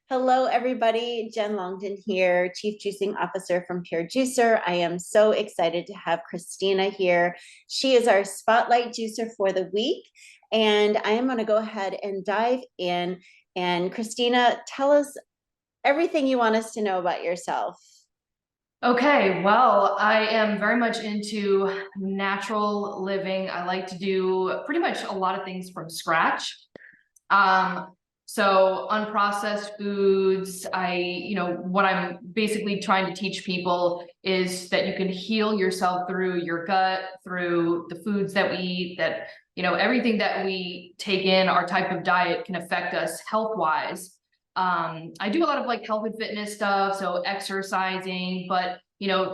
Hello, everybody. Jen Longden here, Chief Juicing Officer from Pure Juicer. I am so excited to have Christina here. She is our Spotlight Juicer for the week, and I am going to go ahead and dive in. And Christina, tell us everything you want us to know about yourself. Okay, well, I am very much into natural living. I like to do pretty much a lot of things from scratch. Um, so unprocessed foods, what I'm basically trying to teach people is that you can heal yourself through your gut, through the foods that we eat, that, everything that we take in, our type of diet can affect us health-wise. I do a lot of like health and fitness stuff, so exercising, but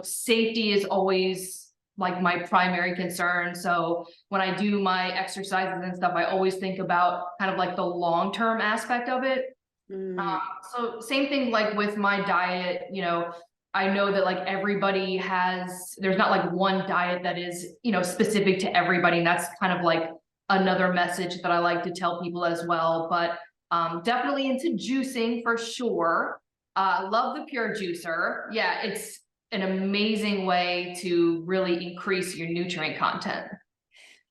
safety is always like my primary concern. So when I do my exercises and stuff, I always think about kind of like the long-term aspect of it. Mm, So same thing like with my diet, I know that like everybody there's not like one diet that is, specific to everybody. And that's kind of like another message that I like to tell people as well. But definitely into juicing for sure. Love the Pure Juicer. Yeah, it's an amazing way to really increase your nutrient content.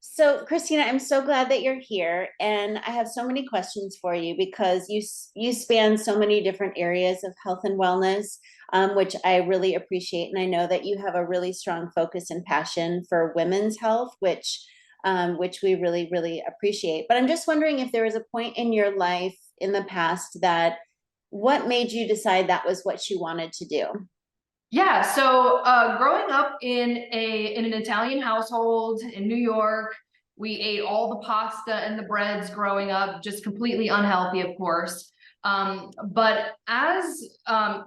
So, Christina, I'm so glad that you're here, and I have so many questions for you because you span so many different areas of health and wellness, which I really appreciate. And I know that you have a really strong focus and passion for women's health, which we really, really appreciate. But I'm just wondering if there was a point in your life in the past that what made you decide that was what you wanted to do? Yeah, so growing up in an Italian household in New York, we ate all the pasta and the breads growing up, just completely unhealthy, of course. But as I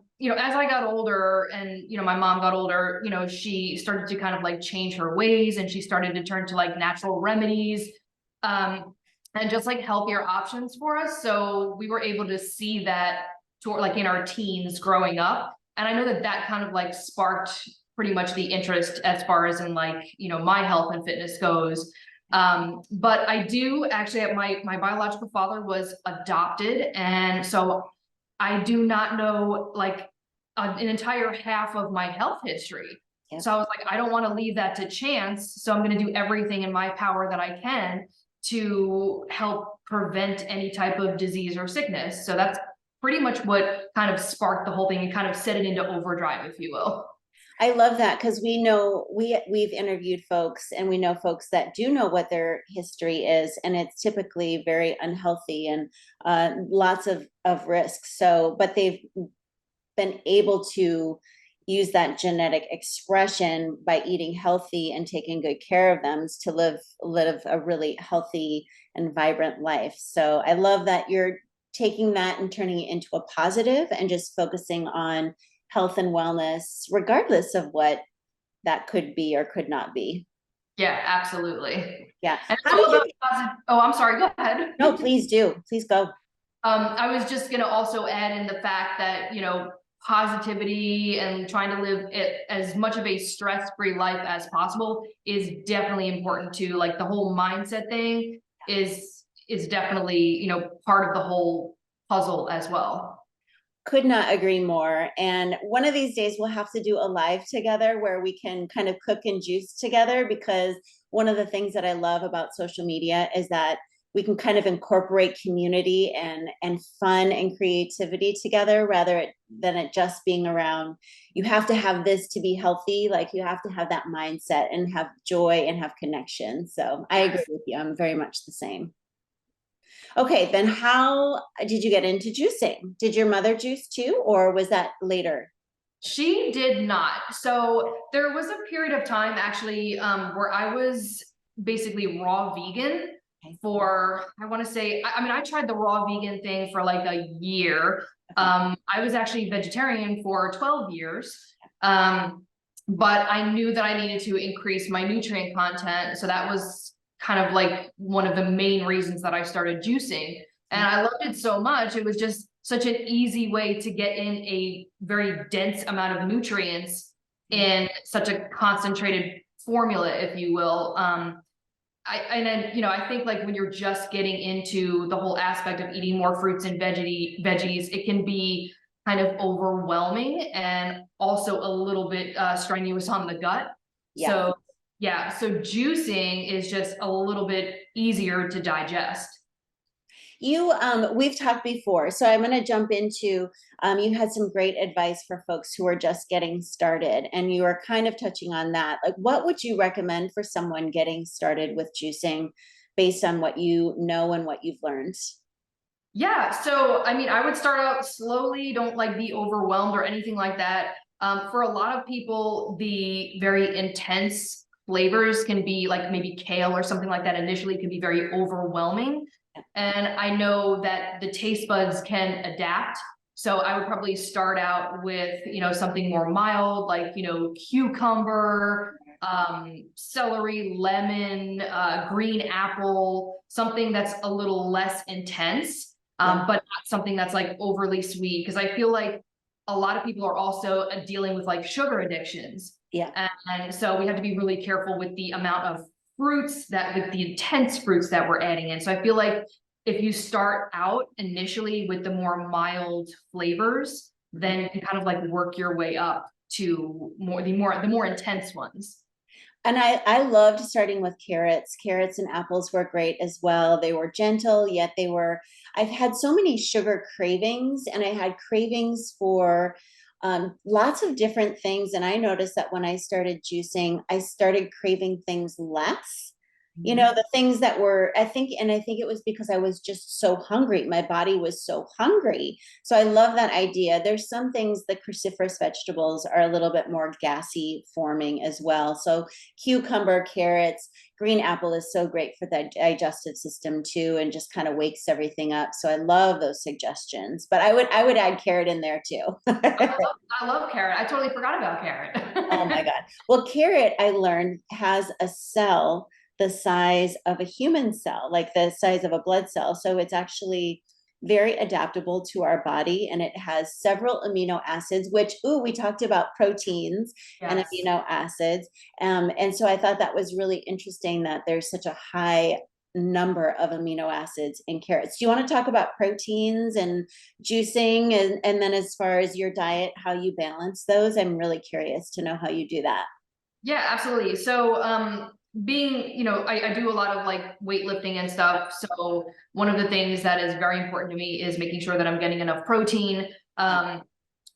got older and my mom got older, she started to kind of like change her ways and she started to turn to like natural remedies and just like healthier options for us. So we were able to see that like in our teens growing up. And I know that that kind of like sparked pretty much the interest as far as in like, my health and fitness goes. But I do actually, my biological father was adopted. And so I do not know like an entire half of my health history. Yep. So I was like, I don't want to leave that to chance. So I'm going to do everything in my power that I can to help prevent any type of disease or sickness. So that's pretty much what kind of sparked the whole thing and kind of set it into overdrive, if you will. I love that because we know we've interviewed folks and we know folks that do know what their history is, and it's typically very unhealthy and lots of risks. So, but they've been able to use that genetic expression by eating healthy and taking good care of them to live a really healthy and vibrant life. So I love that you're taking that and turning it into a positive and just focusing on health and wellness, regardless of what that could be or could not be. Yeah, absolutely. Yeah. And it's How all did you? about positive. Oh, I'm sorry. Go ahead. No, please do. Please go. I was just gonna also add in the fact that, positivity and trying to live it as much of a stress-free life as possible is definitely important too. Like the whole mindset thing is definitely, part of the whole puzzle as well. Could not agree more. And one of these days we'll have to do a live together where we can kind of cook and juice together, because one of the things that I love about social media is that we can kind of incorporate community and fun and creativity together rather than it just being around you have to have this to be healthy. Like you have to have that mindset and have joy and have connection. So I agree Yes. with you. I'm very much the same. Okay, then how did you get into juicing? Did your mother juice too, or was that later? She did not. So there was a period of time actually where I was basically raw vegan Okay, for, I want to say, I mean, I tried the raw vegan thing for like a year. okay. I was actually vegetarian for 12 years. But I knew that I needed to increase my nutrient content. So that was kind of like one of the main reasons that I started juicing. And I loved it so much. It was just such an easy way to get in a very dense amount of nutrients in such a concentrated formula, if you will. and then, you know, I think like when you're just getting into the whole aspect of eating more fruits and veggies, it can be kind of overwhelming and also a little bit strenuous on the gut. Yeah. So yeah, so juicing is just a little bit easier to digest. We've talked before, so I'm going to jump into, you had some great advice for folks who are just getting started, and you are kind of touching on that. Like, what would you recommend for someone getting started with juicing based on what you know and what you've learned? Yeah, so I mean, I would start out slowly, don't like be overwhelmed or anything like that. For a lot of people, the very intense flavors can be like maybe kale or something like that initially can be very overwhelming. And I know that the taste buds can adapt. So I would probably start out with, you know, something more mild, like, you know, cucumber, celery, lemon, green apple, something that's a little less intense, Yeah. but not something that's like overly sweet. Because I feel like a lot of people are also dealing with like sugar addictions. Yeah. And so we have to be really careful with the amount of fruits that, with the intense fruits that we're adding in. So I feel like if you start out initially with the more mild flavors, then you can kind of like work your way up to the more intense ones. And I loved starting with carrots. Carrots and apples were great as well. They were gentle, yet I've had so many sugar cravings, and I had cravings for lots of different things. And I noticed that when I started juicing, I started craving things less. You know, Mhm. the things that were, I think it was because I was just so hungry. My body was so hungry. So I love that idea. There's some things, the cruciferous vegetables are a little bit more gassy forming as well. So cucumber, carrots, green apple is so great for the digestive system too, and just kind of wakes everything up. So I love those suggestions. But I would add carrot in there too. I love carrot. I totally forgot about Oh my carrot. God. Well, carrot, I learned, has a cell the size of a human cell, like the size of a blood cell. So it's actually very adaptable to our body, and it has several amino acids, which, ooh, we talked about proteins and Yes. amino acids. And so I thought that was really interesting that there's such a high number of amino acids in carrots. Do you want to talk about proteins and juicing, and then as far as your diet, how you balance those? I'm really curious to know how you do that. Yeah, absolutely. So, being, you know, I do a lot of like weightlifting and stuff. So one of the things that is very important to me is making sure that I'm getting enough protein. Yeah.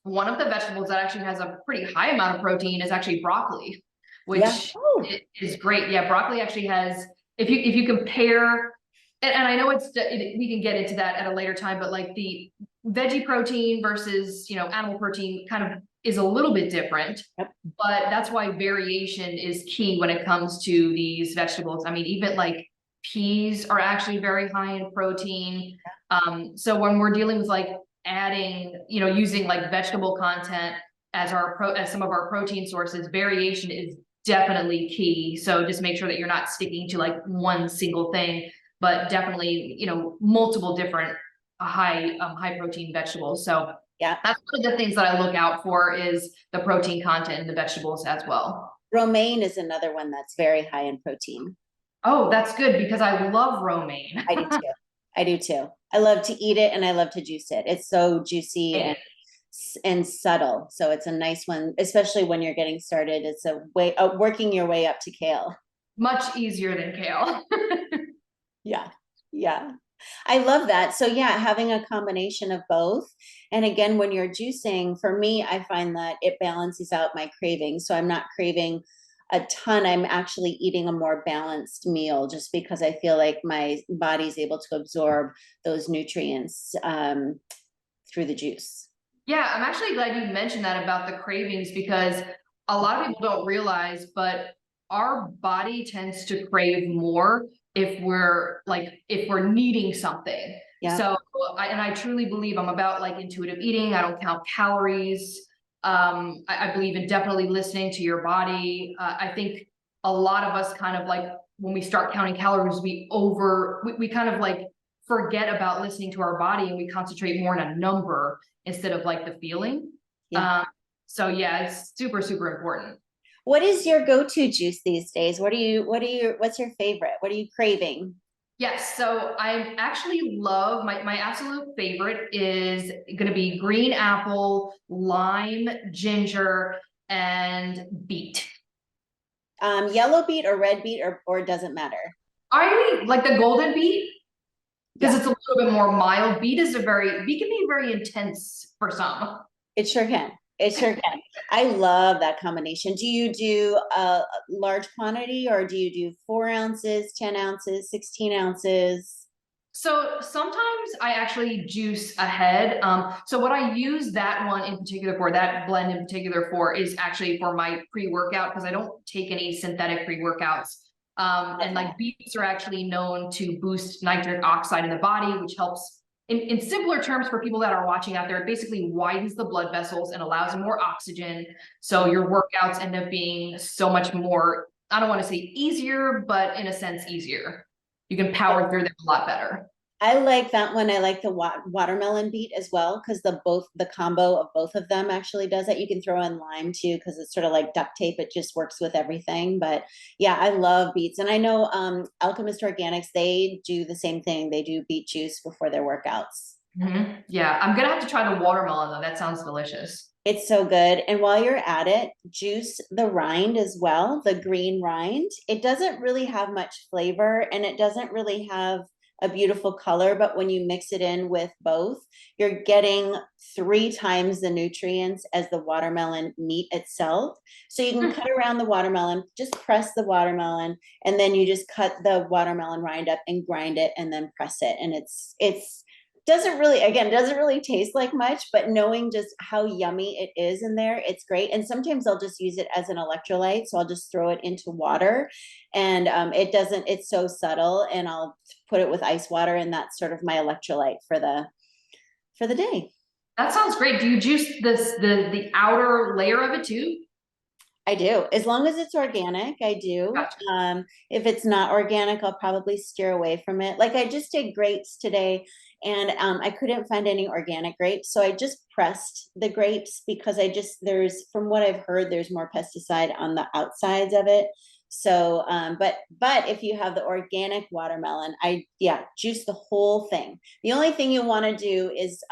One of the vegetables that actually has a pretty high amount of protein is actually broccoli, Yeah. which Oh, is great. Yeah, broccoli actually has, if you compare, and I know we can get into that at a later time, but like the veggie protein versus, you know, animal protein kind of is a little bit different, yep. but that's why variation is key when it comes to these vegetables. I mean, even like peas are actually very high in protein. So when we're dealing with like adding, you know, using like vegetable content as as some of our protein sources, variation is definitely key. So just make sure that you're not sticking to like one single thing, but definitely, you know, multiple different high protein vegetables. So Yeah. that's one of the things that I look out for is the protein content in the vegetables as well. Romaine is another one that's very high in protein. Oh, that's good because I love romaine. I do too. I do too. I love to eat it and I love to juice it. It's so juicy and subtle. So it's a nice one, especially when you're getting started. It's a way working your way up to kale. Much easier than kale. Yeah. Yeah. I love that. So yeah, having a combination of both. And again, when you're juicing, for me, I find that it balances out my cravings. So I'm not craving a ton. I'm actually eating a more balanced meal just because I feel like my body's able to absorb those nutrients through the juice. Yeah, I'm actually glad you mentioned that about the cravings because a lot of people don't realize, but our body tends to crave more if we're needing something. Yeah. So I truly believe I'm about like intuitive eating. I don't count calories. I believe in definitely listening to your body. I think a lot of us kind of like when we start counting calories, we kind of like forget about listening to our body and we concentrate more on a number instead of like the feeling. Yeah. Um, so yeah, it's super, super important. What is your go-to juice these days? What's your favorite? What are you craving? Yes, so I actually love my absolute favorite is gonna be green apple, lime, ginger, and beet. Yellow beet or red beet or it doesn't matter. I like the golden beet because Yeah, it's a little bit more mild. Beet can be very intense for some. it sure can. It sure can. I love that combination. Do you do a large quantity or do you do 4 ounces, 10 ounces, 16 ounces? So sometimes I actually juice ahead. So what I use that one in particular for, that blend in particular for, is actually for my pre-workout because I don't take any synthetic pre-workouts. Love And that. like beets are actually known to boost nitric oxide in the body, which helps in simpler terms for people that are watching out there, it basically widens the blood vessels and allows more oxygen. So your workouts end up being so much more, I don't want to say easier, but in a sense easier. You can power through them a lot better. I like that one. I like the watermelon beet as well because the combo of both of them actually does it. You can throw in lime too because it's sort of like duct tape. It just works with everything. But yeah, I love beets, and I know Alchemist Organics, they do the same thing. They do beet juice before their workouts. Yeah, I'm gonna have to try the watermelon though. That sounds delicious. It's so good. And while you're at it, juice the rind as well, the green rind. It doesn't really have much flavor and it doesn't really have a beautiful color, but when you mix it in with both, you're getting 3 times the nutrients as the watermelon meat itself. So you can cut around the watermelon, just press the watermelon, and then you just cut the watermelon rind up and grind it and then press it. And it's doesn't really, again, doesn't really taste like much, but knowing just how yummy it is in there, it's great. And sometimes I'll just use it as an electrolyte, so I'll just throw it into water, and it doesn't, it's so subtle, and I'll put it with ice water, and that's sort of my electrolyte for the day. That sounds great. Do you juice the outer layer of it too? I do. As long as it's organic, I do. Gotcha. If it's not organic, I'll probably steer away from it. Like I just did grapes today and I couldn't find any organic grapes. So I just pressed the grapes because from what I've heard, there's more pesticide on the outsides of it. So, but if you have the organic watermelon, yeah, juice the whole thing. The only thing you want to do is,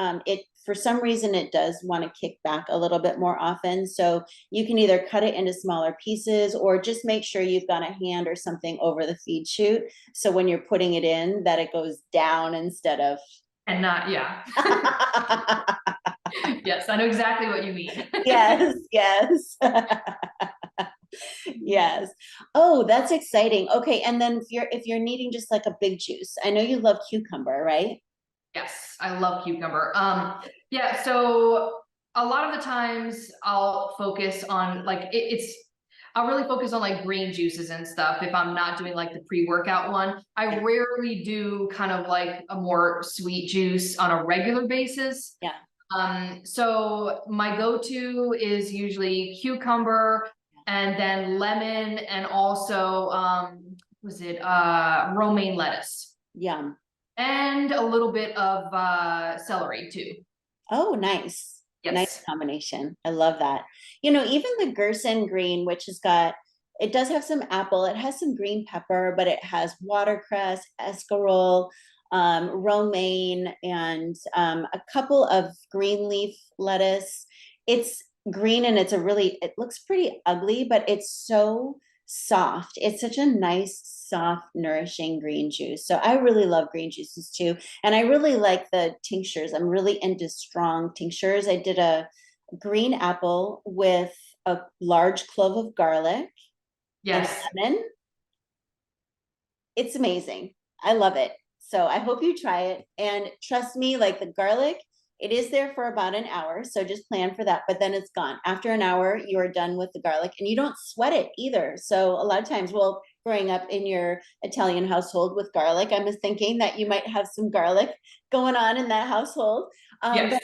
for some reason, it does want to kick back a little bit more often. So you can either cut it into smaller pieces or just make sure you've got a hand or something over the feed chute. So when you're putting it in, that it goes down instead of. And not, yeah. Yes, I know exactly what you mean. Yes, yes. Yes. Oh, that's exciting. Okay, and then if you're needing just like a big juice, I know you love cucumber, right? Yes, I love cucumber. Yeah, so a lot of the times I'll focus on like I'll really focus on like green juices and stuff if I'm not doing like the pre-workout one. I Yeah. rarely do kind of like a more sweet juice on a regular basis. Yeah. So my go-to is usually cucumber and then lemon and also was it romaine lettuce Yum. and a little bit of celery too. Oh, nice. Nice Yes. combination. I love that. Even the Gerson green, which it does have some apple, it has some green pepper, but it has watercress, escarole, romaine, and a couple of green leaf lettuce. It's green and it looks pretty ugly, but it's so soft. It's such a nice, soft, nourishing green juice. So I really love green juices too. And I really like the tinctures. I'm really into strong tinctures. I did a green apple with a large clove of garlic and Yes. lemon. It's amazing. I love it. So I hope you try it. And trust me, like the garlic, it is there for about an hour. So just plan for that. But then it's gone. After an hour, you are done with the garlic and you don't sweat it either. So a lot of times, well, growing up in your Italian household with garlic, I was thinking that you might have some garlic going on in that household. Yes. But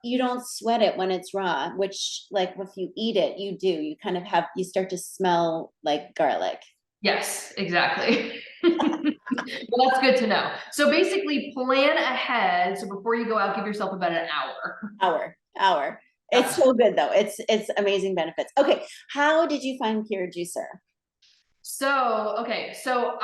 you don't sweat it when it's raw, which like if you eat it, you do. You kind of you start to smell like garlic. Yes, exactly. Well, that's good to know. So basically plan ahead. So before you go out, give yourself about an hour. Hour. It's so good though. It's amazing benefits. Okay, how did you find Pure Juicer? So, okay, so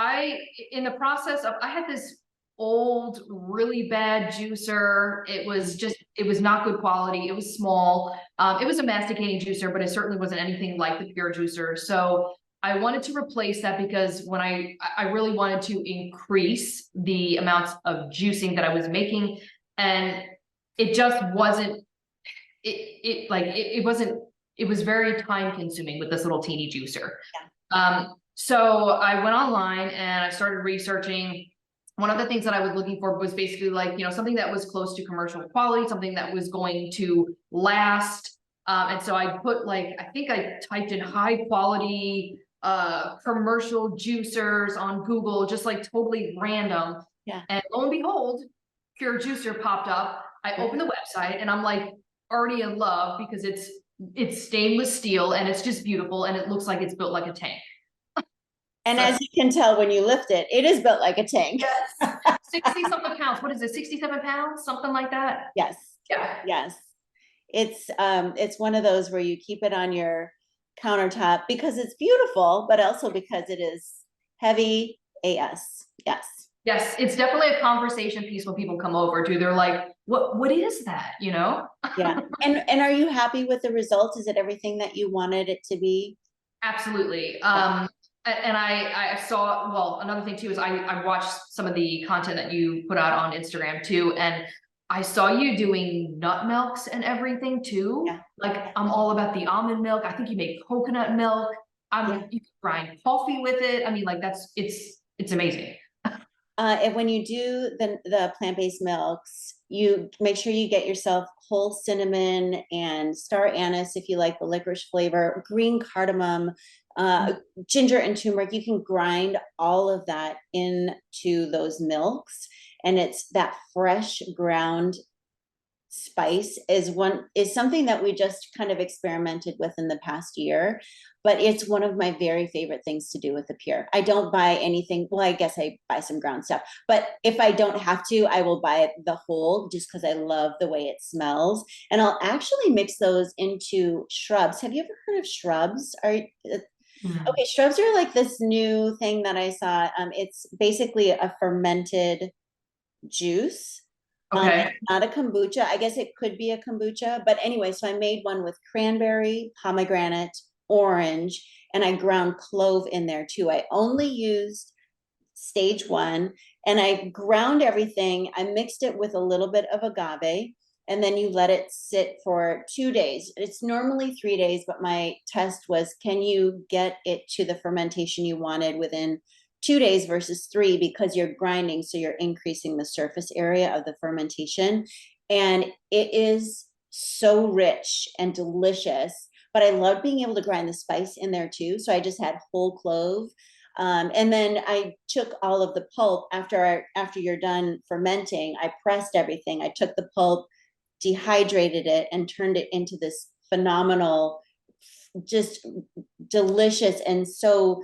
in the process of, I had this old, really bad juicer. It was not good quality. It was small. It was a masticating juicer, but it certainly wasn't anything like the Pure juicer. So I wanted to replace that because when I really wanted to increase the amounts of juicing that I was making, and it just wasn't, it wasn't, it was very time consuming with this little teeny juicer. So I went online and I started researching. One of the things that I was looking for was basically like, something that was close to commercial quality, something that was going to last. And so I put I think I typed in high quality commercial juicers on Google, just like totally random. Yeah. And lo and behold, Pure Juicer popped up. I opened the website and I'm like already in love because it's stainless steel and it's just beautiful and it looks like it's built like a tank. And So, as you can tell when you lift it, it is built like a tank. yes. 60 something pounds. What is it? 67 pounds? Something like that. Yes. Yeah. Yes. It's one of those where you keep it on your countertop because it's beautiful, but also because it is heavy AS. Yes. Yes. It's definitely a conversation piece when people come over too. They're like, what is that? Yeah. And are you happy with the results? Is it everything that you wanted it to be? Absolutely. Yeah. And I saw, well, another thing too is I watched some of the content that you put out on Instagram too, and I saw you doing nut milks and everything too. Yeah. Like I'm all about the almond milk. I think you make coconut milk. You can grind coffee with it. I mean, like it's amazing. And when you do the plant-based milks, you make sure you get yourself whole cinnamon and star anise if you like the licorice flavor, green cardamom, ginger and turmeric. You can grind all of that into those milks, and it's that fresh ground spice is something that we just kind of experimented with in the past year, but it's one of my very favorite things to do with the Pure. I don't buy anything. Well, I guess I buy some ground stuff, but if I don't have to, I will buy the whole just because I love the way it smells. And I'll actually mix those into shrubs. Have you ever heard of shrubs? Okay, shrubs are like this new thing that I saw. It's basically a fermented juice. Okay. It's not a kombucha. I guess it could be a kombucha, but anyway, so I made one with cranberry, pomegranate, orange, and I ground clove in there too. I only used stage one and I ground everything. I mixed it with a little bit of agave, and then you let it sit for 2 days. It's normally 3 days, but my test was, can you get it to the fermentation you wanted within 2 days versus three, because you're grinding, so you're increasing the surface area of the fermentation. And it is so rich and delicious. But I love being able to grind the spice in there too. So I just had whole clove. And then I took all of the pulp after you're done fermenting. I pressed everything. I took the pulp, dehydrated it, and turned it into this phenomenal, just delicious, and so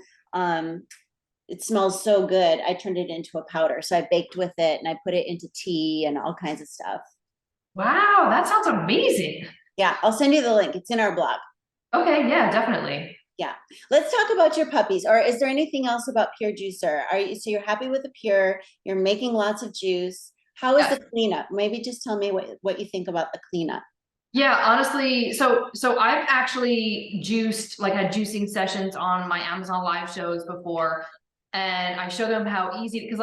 it smells so good. I turned it into a powder. So I baked with it and I put it into tea and all kinds of stuff. Wow, that sounds amazing. Yeah, I'll send you the link. It's in our blog. Okay, yeah, definitely. Yeah. Let's talk about your puppies. Or is there anything else about Pure Juicer? So you're happy with the Pure, you're making lots of juice. How is the cleanup? Maybe just tell me what you think about the cleanup. Yeah, honestly, so I've actually had juicing sessions on my Amazon live shows before, and I show them how easy, because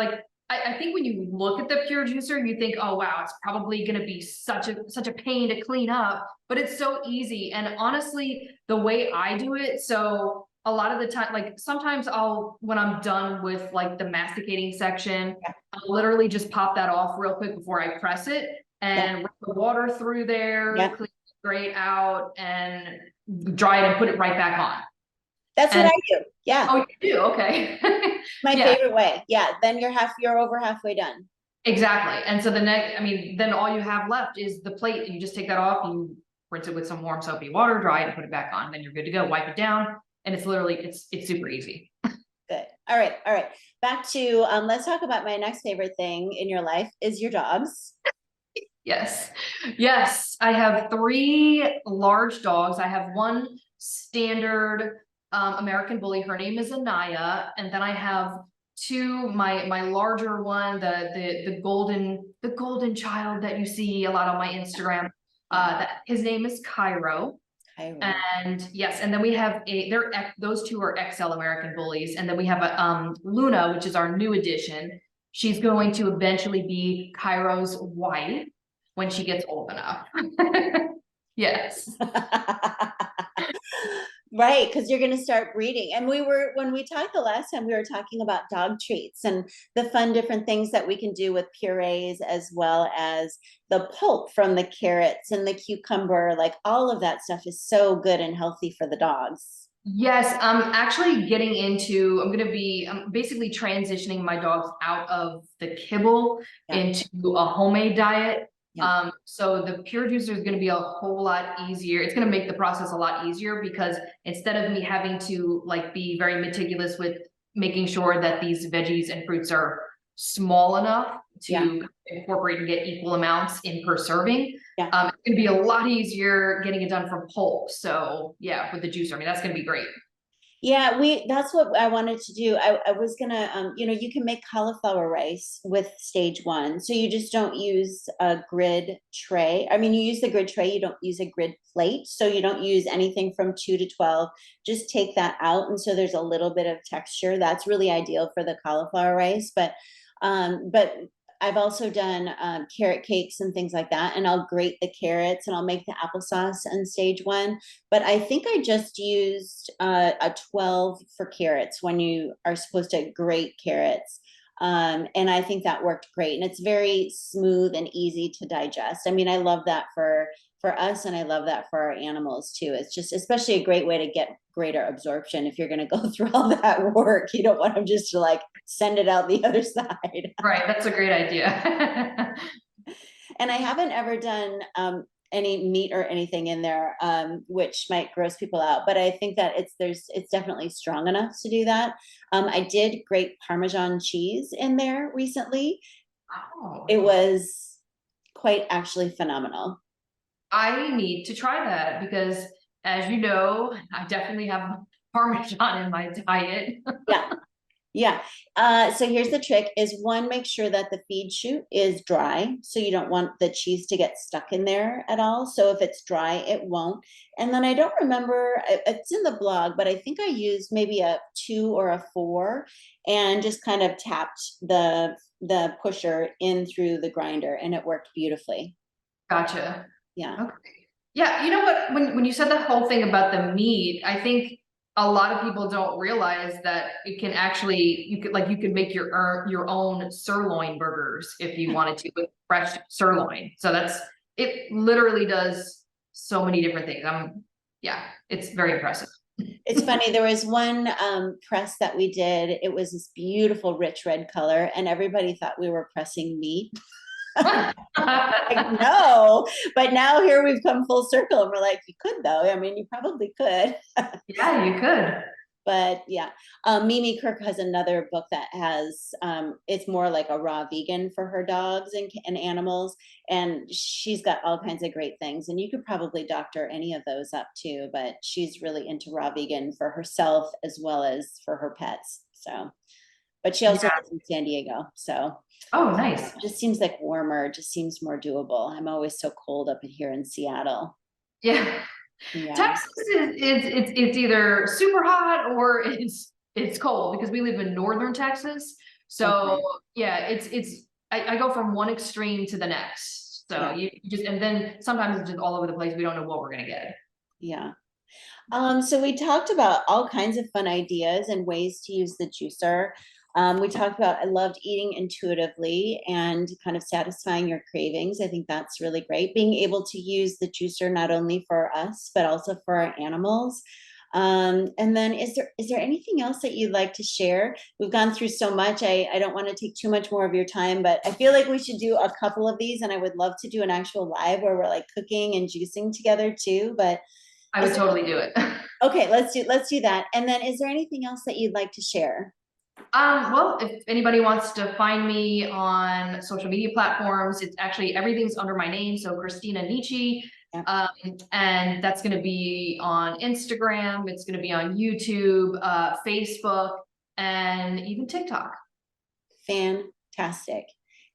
I think when you look at the Pure Juicer, you think, oh wow, it's probably gonna be such a pain to clean up, but it's so easy. And honestly, the way I do it, so a lot of the time, like sometimes when I'm done with like the masticating section, I'll literally just pop that off real quick before I press it and run the water through there, clean it straight out, and dry it and put it right back on. That's what I do. Yeah. Oh, you do? Okay. My favorite way. Yeah. Then you're over halfway done. Exactly. And so then all you have left is the plate, and you just take that off, and you rinse it with some warm soapy water, dry it, and put it back on. Then you're good to go. Wipe it down, and it's super easy. Good. All right. All right. Back to let's talk about my next favorite thing in your life is your dogs. Yes. Yes. I have three large dogs. I have one standard American bully. Her name is Anaya. And then I have two, my larger one, the golden child that you see a lot on my Instagram. That his name is Cairo. Cairo. And yes, and then we have those two are XL American bullies. And then we have a Luna, which is our new addition. She's going to eventually be Cairo's wife when she gets old enough. Yes. Right, because you're going to start breeding. And when we talked the last time, we were talking about dog treats and the fun different things that we can do with purees, as well as the pulp from the carrots and the cucumber. Like all of that stuff is so good and healthy for the dogs. Yes, I'm actually I'm basically transitioning my dogs out of the kibble Yeah, into a homemade diet. yeah, So the pure juicer is going to be a whole lot easier. It's going to make the process a lot easier because instead of me having to like be very meticulous with making sure that these veggies and fruits are small enough yeah, to incorporate and get equal amounts in per serving, yeah. it's gonna be a lot easier getting it done from pulp. So yeah, with the juicer, I mean, that's gonna be great. Yeah, that's what I wanted to do. I was gonna, you can make cauliflower rice with stage one. So you just don't use a grid tray. I mean, you use the grid tray, you don't use a grid plate. So you don't use anything from 2 to 12. Just take that out. And so there's a little bit of texture. That's really ideal for the cauliflower rice. But I've also done carrot cakes and things like that. And I'll grate the carrots and I'll make the applesauce in stage one. But I think I just used a 12 for carrots when you are supposed to grate carrots. And I think that worked great. And it's very smooth and easy to digest. I mean, I love that for us, and I love that for our animals too. It's just especially a great way to get greater absorption. If you're going to go through all that work, you don't want them just to like send it out the other side. Right, that's a great idea. And I haven't ever done any meat or anything in there, which might gross people out. But I think that it's definitely strong enough to do that. I did grate Parmesan cheese in there recently. Oh, It was quite actually phenomenal. I need to try that because, as you know, I definitely have Parmesan in my diet. Yeah, yeah. So here's the trick is one, make sure that the feed chute is dry. So you don't want the cheese to get stuck in there at all. So if it's dry, it won't. And then I don't remember, it's in the blog, but I think I used maybe a 2 or a 4 and just kind of tapped the pusher in through the grinder, and it worked beautifully. Gotcha. Yeah. Okay. Yeah, you know what? When you said the whole thing about the meat, I think a lot of people don't realize that it can actually you could make your own sirloin burgers if you wanted to with fresh sirloin. So it literally does so many different things. Yeah, it's very impressive. It's funny. There was one press that we did. It was this beautiful, rich red color, and everybody thought we were pressing meat. Like, no, but now here we've come full circle, and we're like, you could though. I mean, you probably could. Yeah, you could. But yeah, Mimi Kirk has another book that has it's more like a raw vegan for her dogs and animals, and she's got all kinds of great things. And you could probably doctor any of those up too. But she's really into raw vegan for herself as well as for her pets. So, but she also Yeah. lives in San Diego, so Oh, nice. it just seems like warmer. Just seems more doable. I'm always so cold up in here in Seattle. Yeah. Yeah. Texas it's either super hot or it's cold because we live in northern Texas. So Okay. yeah, I go from one extreme to the next. So Yeah. you just and then sometimes it's just all over the place. We don't know what we're gonna get. Yeah. So we talked about all kinds of fun ideas and ways to use the juicer. We talked about I loved eating intuitively and kind of satisfying your cravings. I think that's really great. Being able to use the juicer not only for us but also for our animals. And then is there anything else that you'd like to share? We've gone through so much. I don't want to take too much more of your time, but I feel like we should do a couple of these, and I would love to do an actual live where we're like cooking and juicing together too. But I would is totally do it. okay, let's do that. And then is there anything else that you'd like to share? Well, if anybody wants to find me on social media platforms, it's actually everything's under my name. So Christina Nicci. Yeah. And that's going to be on Instagram. It's going to be on YouTube, Facebook, and even TikTok. Fantastic.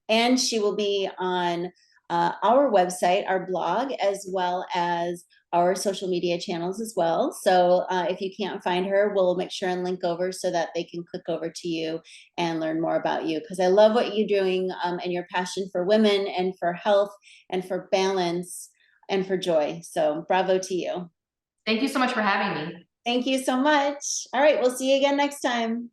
And she will be on our website, our blog, as well as our social media channels as well. So if you can't find her, we'll make sure and link over so that they can click over to you and learn more about you. Because I love what you're doing and your passion for women and for health and for balance and for joy. So bravo to you. Thank you so much for having me. Thank you so much. All right, we'll see you again next time.